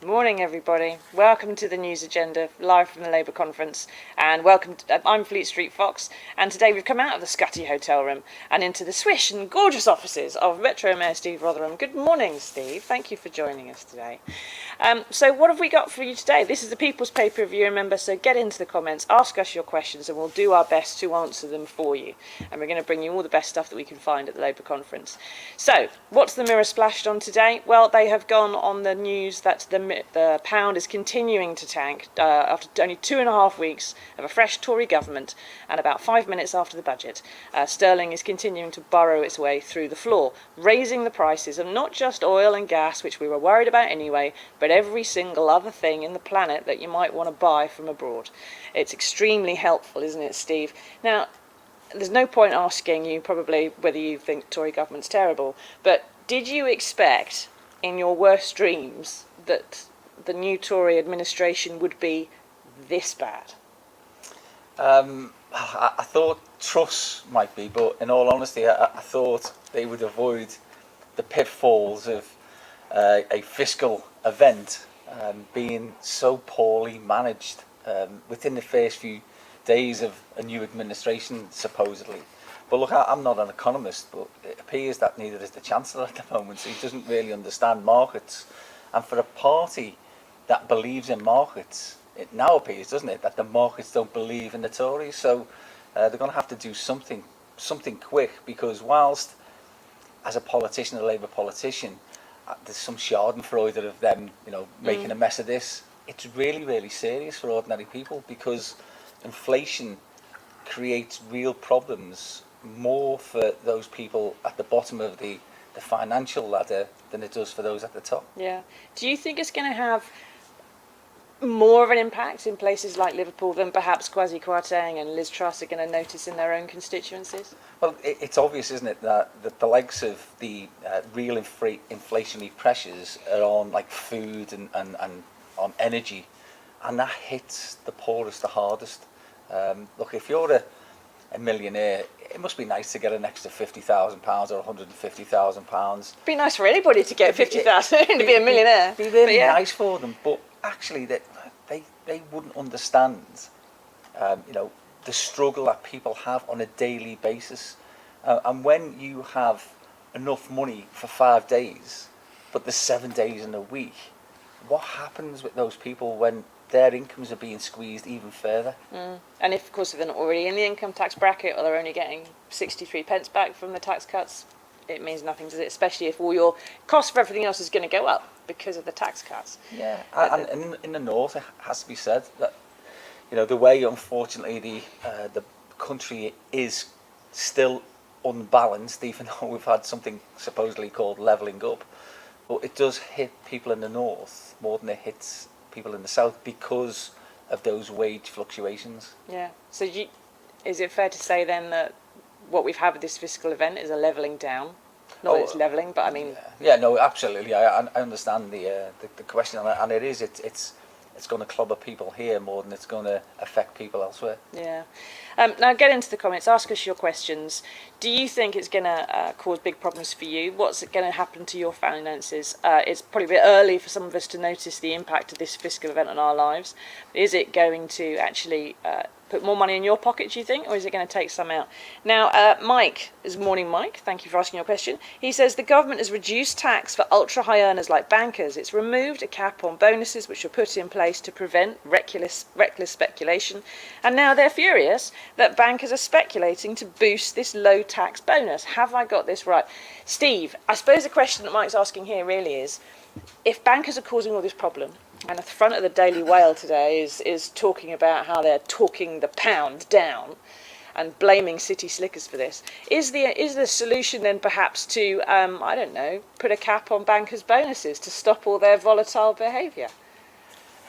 Morning everybody, welcome to the news agenda live from the Labour conference, and welcome I'm Fleet Street Fox, and today we've come out of the Scutty hotel room and into the swish and gorgeous offices of Metro Mayor Steve Rotherham. Good morning Steve, thank you for joining us today. So what have we got for you today? This is the People's Paper Review, remember, so get into the comments, ask us your questions and we'll do our best to answer them for you, and we're going to bring you all the best stuff that we can find at the Labour conference. So what's the Mirror splashed on today? Well, they have gone on the news that the pound is continuing to tank after only 2.5 weeks of a fresh Tory government and about 5 minutes after the budget. Sterling is continuing to burrow its way through the floor, raising the prices of not just oil and gas, which we were worried about anyway, but every single other thing in the planet that you might want to buy from abroad. It's extremely helpful, isn't it, Steve? Now, there's no point asking you probably whether you think Tory government's terrible, but did you expect in your worst dreams that the new Tory administration would be this bad? I thought Truss might be, but in all honesty, I thought they would avoid the pitfalls of a fiscal event being so poorly managed within the first few days of a new administration, supposedly. But look, I'm not an economist, but it appears that neither is the Chancellor at the moment, so he doesn't really understand markets. And for a party that believes in markets, it now appears, doesn't it, that the markets don't believe in the Tories. So they're going to have to do something quick, because whilst as a politician, a Labour politician, there's some schadenfreude of them, making a mess of this, it's really, really serious for ordinary people, because inflation creates real problems more for those people at the bottom of the financial ladder than it does for those at the top. Yeah. Do you think it's going to have more of an impact in places like Liverpool than perhaps Kwasi Kwarteng and Liz Truss are going to notice in their own constituencies? Well, it's obvious, isn't it, that the likes of the real inflationary pressures are on like food and on energy, and that hits the poorest the hardest. Look, if you're a millionaire, it must be nice to get an extra £50,000 or £150,000. It'd be nice for anybody to get 50,000 to be a millionaire. It'd be really nice for them, but actually they wouldn't understand, the struggle that people have on a daily basis. And when you have enough money for 5 days, but there's 7 days in a week, what happens with those people when their incomes are being squeezed even further? And if, of course, if they're not already in the income tax bracket, or they're only getting 63 pence back from the tax cuts, it means nothing, does it? Especially if all your cost for everything else is going to go up because of the tax cuts. Yeah, and in the north, it has to be said that the way, unfortunately, the country is still unbalanced, even though we've had something supposedly called levelling up. But it does hit people in the north more than it hits people in the south because of those wage fluctuations. Yeah. So is it fair to say then that what we've had with this fiscal event is a levelling down? Not that it's levelling, but I mean... Yeah, no, absolutely. I understand the question, and it is. It's going to clobber people here more than it's going to affect people elsewhere. Yeah. Now get into the comments, ask us your questions. Do you think it's going to cause big problems for you? What's going to happen to your finances? It's probably a bit early for some of us to notice the impact of this fiscal event on our lives. Is it going to actually put more money in your pocket, do you think, or is it going to take some out? Now, Mike, morning Mike, thank you for asking your question. He says the government has reduced tax for ultra high earners like bankers. It's removed a cap on bonuses which were put in place to prevent reckless speculation, and now they're furious that bankers are speculating to boost this low tax bonus. Have I got this right? Steve, I suppose the question that Mike's asking here really is, if bankers are causing all this problem, and at the front of the Daily Whale today is talking about how they're talking the pound down and blaming city slickers for this, is the solution then perhaps to, I don't know, put a cap on bankers' bonuses to stop all their volatile behaviour?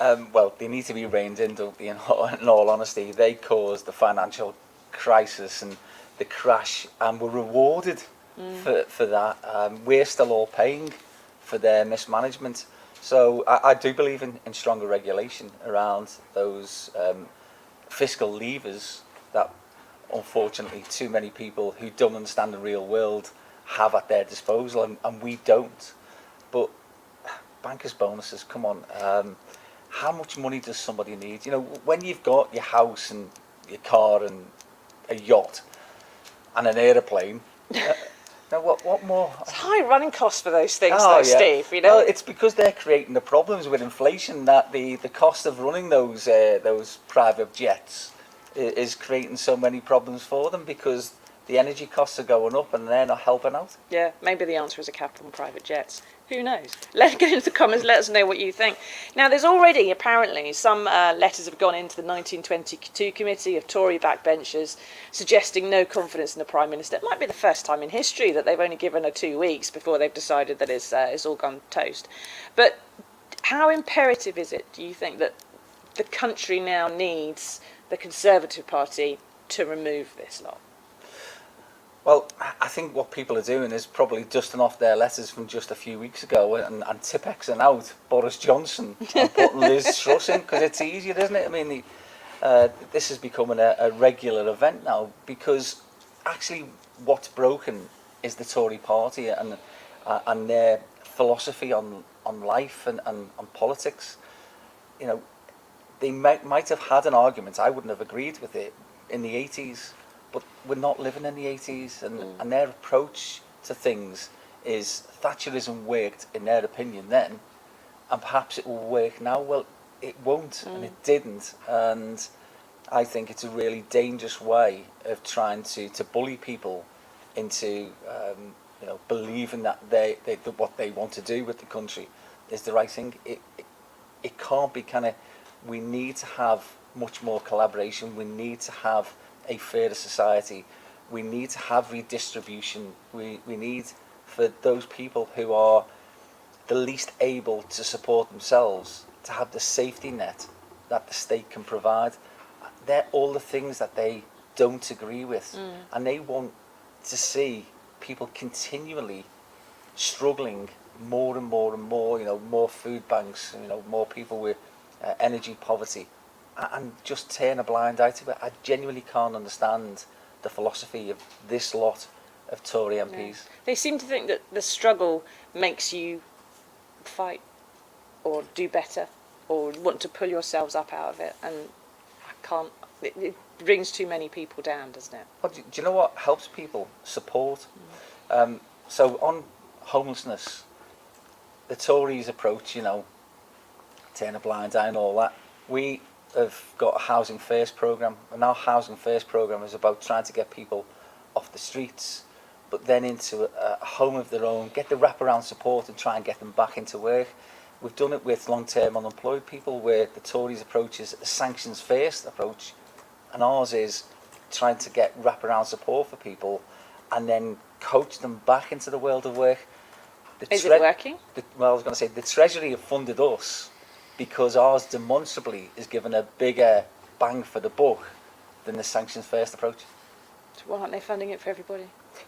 Well, they need to be reined in, don't they, in all honesty. They caused the financial crisis and the crash and were rewarded for that. We're still all paying for their mismanagement. So I do believe in stronger regulation around those fiscal levers that unfortunately too many people who don't understand the real world have at their disposal, and we don't. But bankers' bonuses, come on. How much money does somebody need? You know, when you've got your house and your car and a yacht and an aeroplane, now what more? It's high running costs for those things, though, yeah. Steve. You know, well, it's because they're creating the problems with inflation that the cost of running those private jets is creating so many problems for them because the energy costs are going up and they're not helping out. Yeah, maybe the answer is a cap on private jets. Who knows? Let's get into the comments. Let us know what you think. Now, there's already apparently some letters have gone into the 1922 committee of Tory backbenchers suggesting no confidence in the Prime Minister. It might be the first time in history that they've only given her 2 weeks before they've decided that it's all gone toast. But how imperative is it, do you think, that the country now needs the Conservative Party to remove this lot? Well, I think what people are doing is probably dusting off their letters from just a few weeks ago and Tipexing out Boris Johnson and putting Liz Truss in, because it's easier, isn't it? I mean, this is becoming a regular event now, because actually what's broken is the Tory party and their philosophy on life and on politics. You know, they might have had an argument, I wouldn't have agreed with it, in the 80s. But we're not living in the 80s, and their approach to things is Thatcherism worked in their opinion then, and perhaps it will work now. Well, it won't, and it didn't, and I think it's a really dangerous way of trying to bully people into believing that they what they want to do with the country is the right thing. It can't be kind of. We need to have much more collaboration. We need to have a fairer society. We need to have redistribution. We need for those people who are the least able to support themselves to have the safety net that the state can provide. They're all the things that they don't agree with, and they want to see people continually struggling more and more and more. You know, more food banks. You know, more people with energy poverty. And just turn a blind eye to it. I genuinely can't understand the philosophy of this lot of Tory MPs. Yeah. They seem to think that the struggle makes you fight or do better or want to pull yourselves up out of it, and I can't. It brings too many people down, doesn't it? Well, do you know what helps people? Support. So on homelessness, the Tories approach, turn a blind eye and all that. We have got a Housing First programme, and our Housing First programme is about trying to get people off the streets, but then into a home of their own, get the wraparound support and try and get them back into work. We've done it with long-term unemployed people, where the Tories' approach is a sanctions first approach, and ours is trying to get wraparound support for people and then coach them back into the world of work. Is it working? Well, I was going to say the Treasury have funded us because ours demonstrably is given a bigger bang for the buck than the sanctions first approach. So why aren't they funding it for everybody?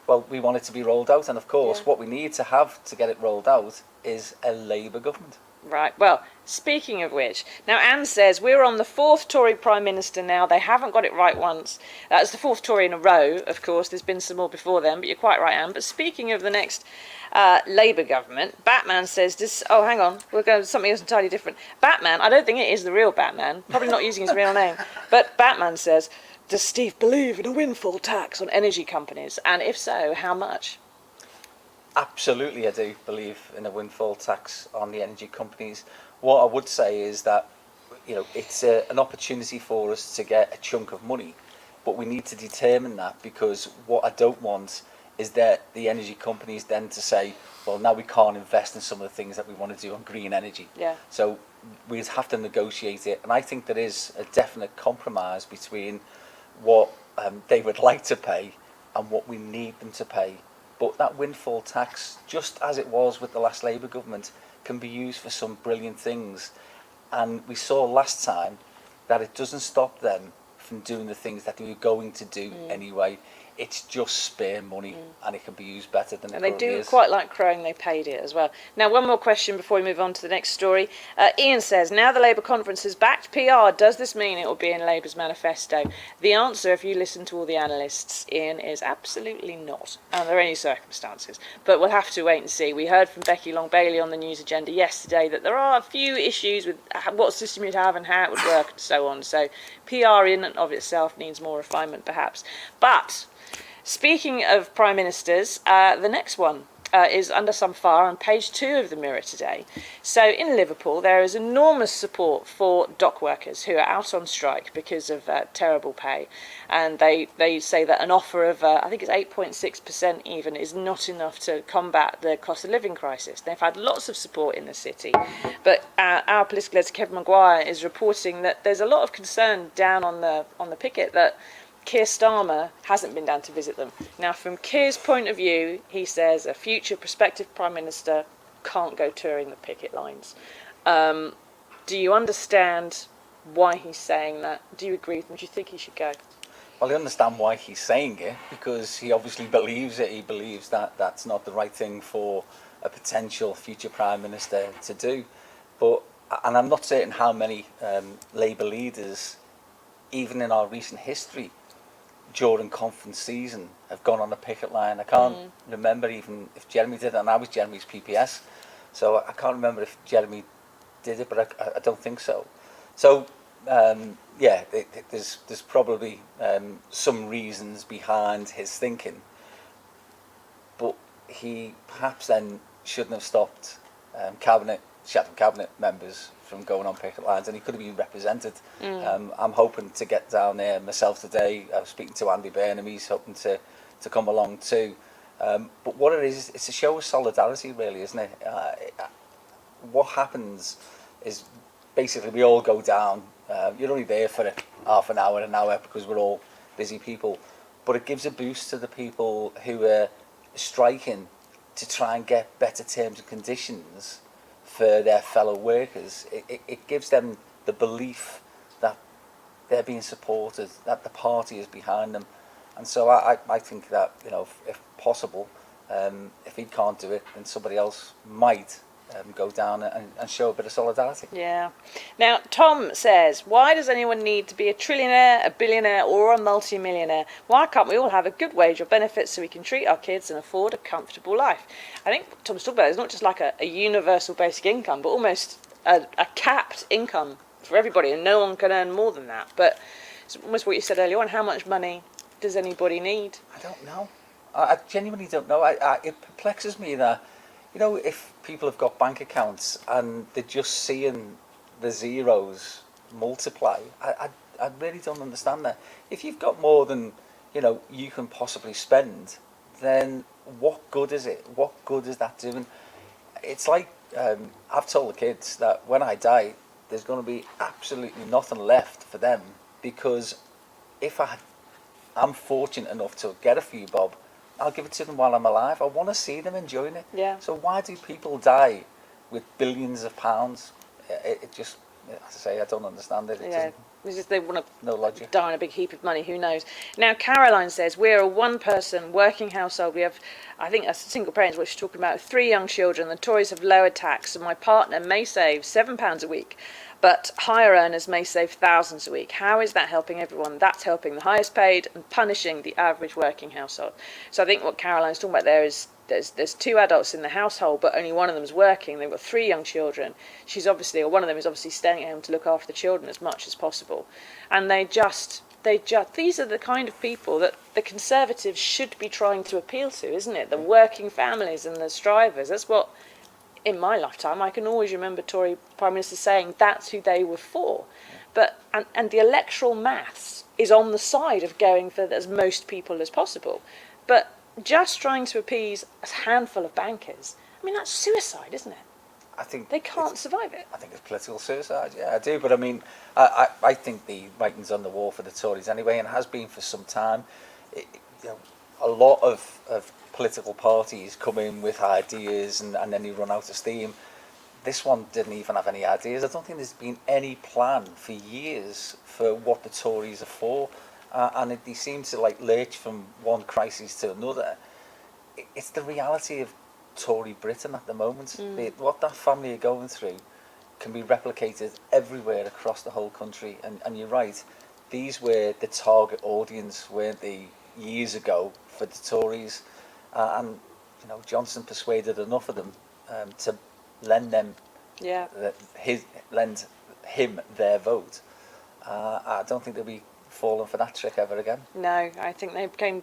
Well, we want it to be rolled out, and of course, Yeah. what we need to have to get it rolled out is a Labour government. Right, well, speaking of which, now Anne says we're on the fourth Tory Prime Minister now. They haven't got it right once. That's the fourth Tory in a row, of course. There's been some more before then, but you're quite right, Anne. But speaking of the next Labour government, Batman says this. Oh, hang on, we're going to something else entirely different. Batman, I don't think it is the real Batman, probably not using his real name, but Batman says, does Steve believe in a windfall tax on energy companies? And if so, how much? Absolutely, I do believe in a windfall tax on the energy companies. What I would say is that, it's an opportunity for us to get a chunk of money, but we need to determine that, because what I don't want is that the energy companies then to say, well, now we can't invest in some of the things that we want to do on green energy. Yeah. So we'd have to negotiate it, and I think there is a definite compromise between what they would like to pay and what we need them to pay. But that windfall tax, just as it was with the last Labour government, can be used for some brilliant things. And we saw last time that it doesn't stop them from doing the things that they were going to do anyway. It's just spare money, and it can be used better than it And they currently do is. quite like crowing they paid it as well. Now, one more question before we move on to the next story. Ian says, now the Labour conference has backed PR. Does this mean it will be in Labour's manifesto? The answer, if you listen to all the analysts, Ian, is absolutely not, under any circumstances. But we'll have to wait and see. We heard from Becky Long-Bailey on the news agenda yesterday that there are a few issues with what system you'd have and how it would work and so on. So PR in and of itself needs more refinement, perhaps. But speaking of Prime Ministers, the next one is under some fire on page 2 of the Mirror today. So in Liverpool, there is enormous support for dock workers who are out on strike because of terrible pay. And they say that an offer of, I think it's 8.6% even, is not enough to combat the cost of living crisis. They've had lots of support in the city. But our political editor, Kevin Maguire, is reporting that there's a lot of concern down on the picket that Keir Starmer hasn't been down to visit them. Now, from Keir's point of view, he says a future prospective Prime Minister can't go touring the picket lines. Do you understand why he's saying that? Do you agree with him? Do you think he should go? Well, I understand why he's saying it, because he obviously believes it. He believes that that's not the right thing for a potential future Prime Minister to do. And I'm not certain how many Labour leaders, even in our recent history, during conference season have gone on the picket line. I can't remember even if Jeremy did it, and I was Jeremy's PPS, so I can't remember if Jeremy did it, but I don't think so. So there's probably some reasons behind his thinking, but he perhaps then shouldn't have stopped Chatham cabinet members from going on picket lines, and he could have been represented. I'm hoping to get down there myself today. I was speaking to Andy Burnham, he's hoping to come along too. But what it is, it's a show of solidarity really, isn't it? What happens is basically we all go down. You're only there for half an hour, because we're all busy people, but it gives a boost to the people who are striking to try and get better terms and conditions for their fellow workers. It gives them the belief that they're being supported, that the party is behind them. And so I think that, if possible, if he can't do it, then somebody else might go down and show a bit of solidarity. Yeah. Now, Tom says, why does anyone need to be a trillionaire, a billionaire or a multi-millionaire? Why can't we all have a good wage or benefits so we can treat our kids and afford a comfortable life? I think what Tom's talking about is not just like a universal basic income, but almost a capped income for everybody, and no one can earn more than that. But it's almost what you said earlier on, how much money does anybody need? I don't know. I genuinely don't know. It perplexes me that, if people have got bank accounts and they're just seeing the zeros multiply, I really don't understand that. If you've got more than, you can possibly spend, then what good is it? What good is that doing? It's like, I've told the kids that when I die, there's going to be absolutely nothing left for them, because if I'm fortunate enough to get a few bob, I'll give it to them while I'm alive. I want to see them enjoying it. Yeah. So why do people die with billions of pounds? It just, as I say, I don't understand it. It Yeah. doesn't, It's just they want to no logic. die on a big heap of money. Who knows? Now, Caroline says we're a one-person working household. We have, I think, a single parent. What she's talking about, 3 young children. The Tories have lowered tax, and my partner may save £7 a week, but higher earners may save thousands a week. How is that helping everyone? That's helping the highest paid and punishing the average working household. So I think what Caroline's talking about there is there's 2 adults in the household, but only one of them's working. They've got 3 young children. She's obviously, or one of them is obviously staying at home to look after the children as much as possible. And these are the kind of people that the Conservatives should be trying to appeal to, isn't it? The working families and the strivers. That's what, in my lifetime, I can always remember Tory Prime Minister saying that's who they were for. But and the electoral maths is on the side of going for as most people as possible. But just trying to appease a handful of bankers, I mean, that's suicide, isn't it? I think They can't survive it. I think it's political suicide. Yeah, I do. But I mean, I think the writing's on the wall for the Tories anyway, and has been for some time. You know, a lot of political parties come in with ideas and then they run out of steam. This one didn't even have any ideas. I don't think there's been any plan for years for what the Tories are for, and they seem to like lurch from one crisis to another. It's the reality of Tory Britain at the moment. What that family are going through can be replicated everywhere across the whole country. And you're right, these were the target audience, weren't they, years ago for the Tories? And you know, Johnson persuaded enough of them to lend them, lend him their vote. I don't think they'll be falling for that trick ever again. No, I think they became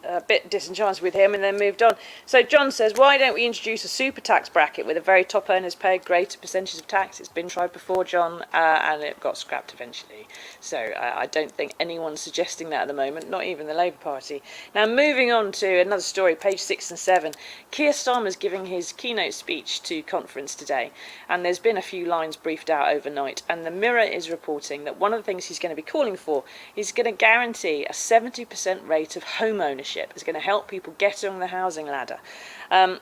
a bit disenchanted with him and then moved on. So John says, why don't we introduce a super tax bracket where the very top earners pay greater percentages of tax? It's been tried before, John, and it got scrapped eventually. So I don't think anyone's suggesting that at the moment, not even the Labour Party. Now, moving on to another story, page 6 and 7. Keir Starmer's giving his keynote speech to conference today, and there's been a few lines briefed out overnight, and the Mirror is reporting that one of the things he's going to be calling for is going to guarantee a 70% rate of home ownership. Is going to help people get on the housing ladder, and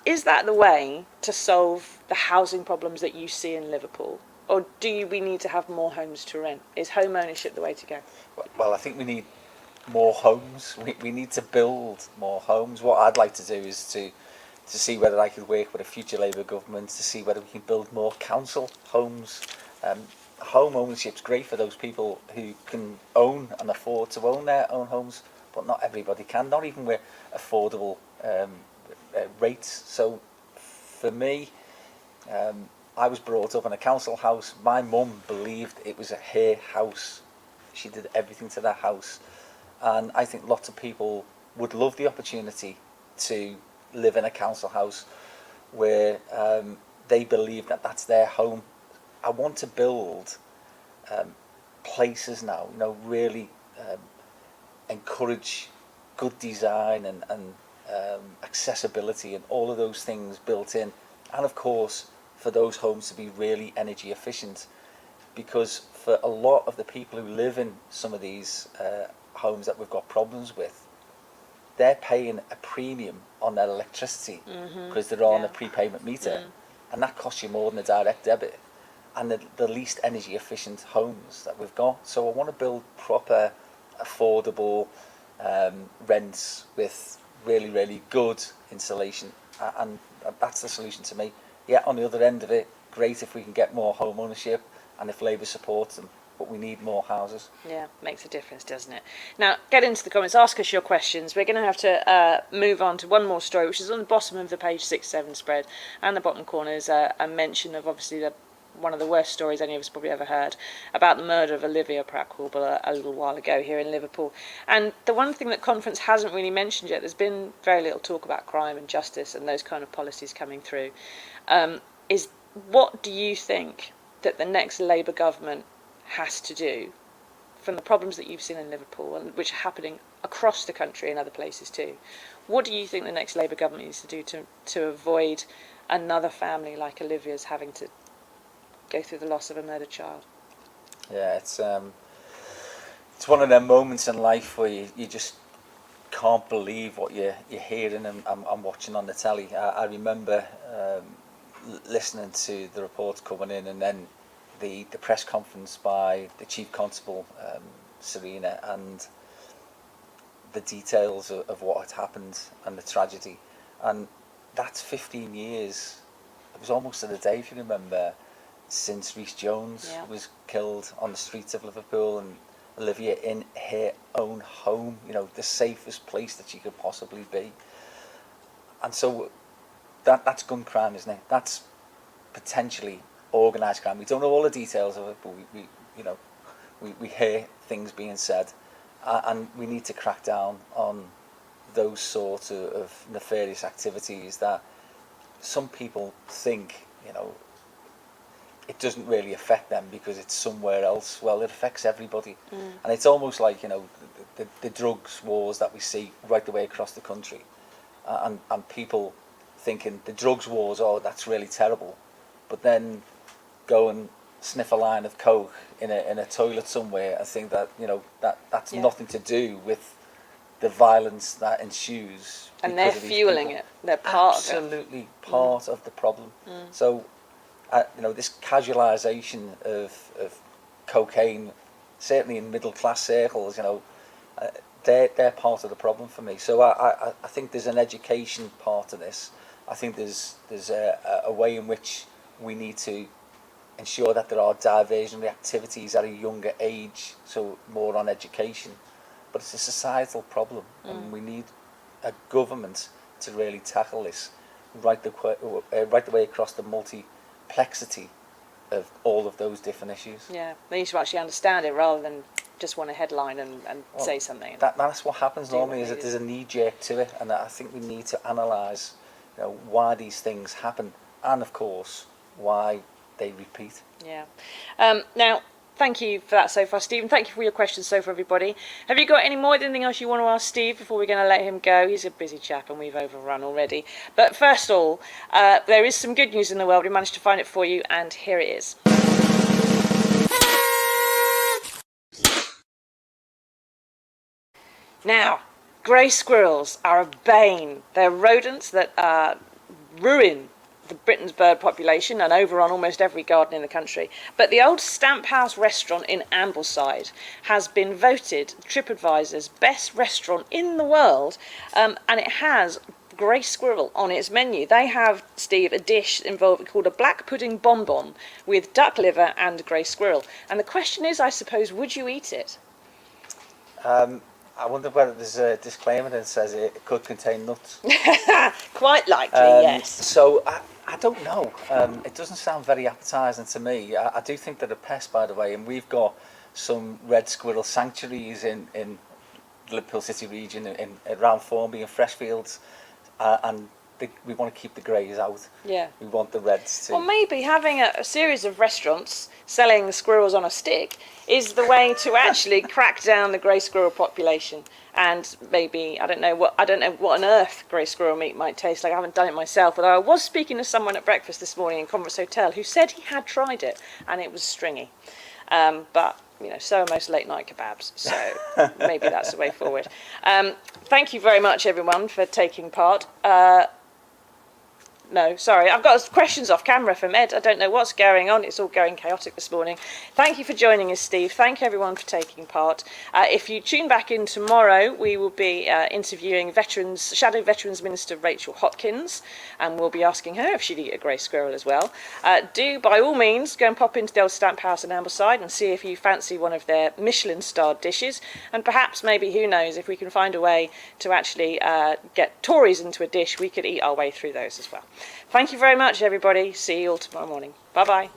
is that the way to solve the housing problems that you see in Liverpool, or do we need to have more homes to rent? Is home ownership the way to go? Well, I think we need more homes. We need to build more homes. What I'd like to do is to see whether I could work with a future Labour government to see whether we can build more council homes. Home ownership's great for those people who can own and afford to own their own homes, but not everybody can, not even with affordable rates. So for me, I was brought up in a council house. My mum believed it was her house. She did everything to that house. And I think lots of people would love the opportunity to live in a council house where they believe that that's their home. I want to build places now, really encourage good design and accessibility and all of those things built in, and of course for those homes to be really energy efficient, because for a lot of the people who live in some of these homes that we've got problems with, they're paying a premium on their electricity because they're on a prepayment meter, and that costs you more than a direct debit, and the least energy efficient homes that we've got. So I want to build proper affordable rents with really, really good insulation, and that's the solution to me. Yeah, on the other end of it, great if we can get more home ownership and if Labour supports them, but we need more houses. Yeah, makes a difference, doesn't it? Now, get into the comments, ask us your questions. We're going to have to move on to one more story, which is on the bottom of the page 6-7 spread, and the bottom corner is a mention of obviously one of the worst stories any of us probably ever heard, about the murder of Olivia Pratt-Wilbur a little while ago here in Liverpool. And the one thing that conference hasn't really mentioned yet, there's been very little talk about crime and justice and those kind of policies coming through, is what do you think that the next Labour government has to do from the problems that you've seen in Liverpool, and which are happening across the country and other places too? What do you think the next Labour government needs to do to avoid another family like Olivia's having to go through the loss of a murdered child? Yeah, it's one of them moments in life where you just can't believe what you're hearing and watching on the telly. I remember listening to the reports coming in, and then the press conference by the Chief Constable, Serena, and the details of what had happened and the tragedy. And that's 15 years. It was almost to the day, if you remember, since Rhys Jones was killed on the streets of Liverpool, and Olivia in her own home, you know, the safest place that she could possibly be. And so that's gun crime, isn't it? That's potentially organised crime. We don't know all the details of it, but we hear things being said, and we need to crack down on those sort of nefarious activities that some people think, you know, it doesn't really affect them because it's somewhere else. Well, it affects everybody. And it's almost like, you know, the drugs wars that we see right the way across the country, and people thinking the drugs wars, oh, that's really terrible, but then go and sniff a line of coke in a toilet somewhere and think that, you know, that's nothing to do with the violence that ensues. And they're fueling it. They're part of it. Absolutely part of the problem. So, you know, this casualisation of cocaine, certainly in middle class circles, you know, they're part of the problem for me. So I think there's an education part of this. I think there's a way in which we need to ensure that there are diversionary activities at a younger age, so more on education. But it's a societal problem, and we need a government to really tackle this right the way across the multiplexity of all of those different issues. Yeah, they need to actually understand it rather than just want a headline and say something. That's what happens normally, is that there's a knee jerk to it, and I think we need to analyse, you know, why these things happen, and of course why they repeat. Yeah. Now, thank you for that so far, Stephen. Thank you for your questions so far, everybody. Have you got any more? Anything else you want to ask Steve before we're going to let him go? He's a busy chap and we've overrun already. But first of all, there is some good news in the world. We managed to find it for you, and here it is. Now, grey squirrels are a bane. They're rodents that ruin the Britain's bird population and overrun almost every garden in the country. But the old Stamp House restaurant in Ambleside has been voted TripAdvisor's best restaurant in the world, and it has grey squirrel on its menu. They have, Steve, a dish involved called a black pudding bonbon with duck liver and grey squirrel. And the question is, I suppose, would you eat it? I wonder whether there's a disclaimer that says it could contain nuts. Quite likely, yes. So I don't know. It doesn't sound very appetising to me. I do think they're a pest, by the way, and we've got some red squirrel sanctuaries in the Liverpool City region, around Formby and Freshfields, and we want to keep the greys out. Yeah. We want the reds to... Well, maybe having a series of restaurants selling squirrels on a stick is the way to actually crack down the grey squirrel population. And maybe, I don't know what on earth grey squirrel meat might taste like. I haven't done it myself, although I was speaking to someone at breakfast this morning in Conference Hotel who said he had tried it and it was stringy. But you know, so are most late night kebabs, so maybe that's the way forward. Thank you very much, everyone, for taking part. No, sorry, I've got questions off camera from Ed. I don't know what's going on. It's all going chaotic this morning. Thank you for joining us, Steve. Thank you, everyone, for taking part. If you tune back in tomorrow, we will be interviewing Shadow Veterans Minister Rachel Hopkins, and we'll be asking her if she'd eat a grey squirrel as well. Do, by all means, go and pop into the old Stamp House in Ambleside and see if you fancy one of their Michelin-starred dishes, and perhaps, maybe, who knows, if we can find a way to actually get Tories into a dish, we could eat our way through those as well. Thank you very much, everybody. See you all tomorrow morning. Bye-bye.